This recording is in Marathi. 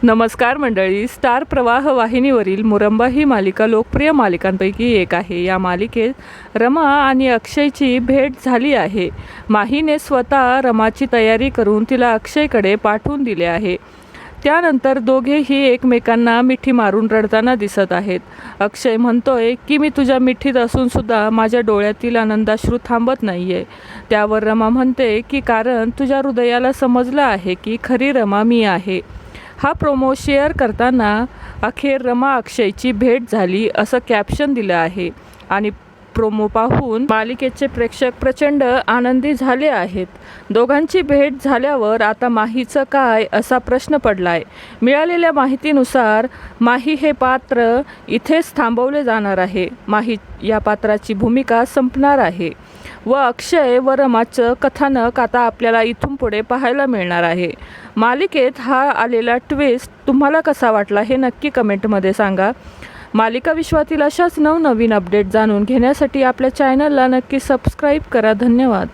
नमस्कार मंडळी, स्टार प्रवाह वाहिनीवरील मुरंबा ही मालिका लोकप्रिय मालिकांपैकी एक आहे। या मालिकेत रमा आणि अक्षयची भेट झाली आहे। माहीने स्वतः रमाची तयारी करून तिला अक्षयकडे पाठवून दिले आहे। त्यानंतर दोघेही एकमेकांना मिठी मारून रडताना दिसत आहेत। अक्षय म्हणतोय की मी तुझ्या मिठीत असून सुद्धा माझ्या डोळ्यातील आनंदाश्रू थांबत नाहीये। त्यावर रमा म्हणते की कारण तुझ्या हृदयाला समजलं आहे की खरी रमा मी आहे। हा प्रोमो शेअर करताना अखेर रमा अक्षयची भेट झाली असं कॅप्शन दिलं आहे आणि प्रोमो पाहून मालिकेचे प्रेक्षक प्रचंड आनंदी झाले आहेत। दोघांची भेट झाल्यावर आता माहीचं काय असा प्रश्न पडलाय। मिळालेल्या माहितीनुसार माही हे पात्र इथेच थांबवले जाणार आहे। माही या पात्राची भूमिका संपणार आहे व अक्षय व रमाचं कथानक आता आपल्याला इथून पुढे पाहायला मिळणार आहे। मालिकेत हा आलेला ट्विस्ट तुम्हाला कसा वाटला हे नक्की कमेंटमध्ये सांगा। मालिका विश्वातील अशाच नवनवीन अपडेट जाणून घेण्यासाठी आपल्या चॅनलला नक्की सबस्क्राईब करा। धन्यवाद।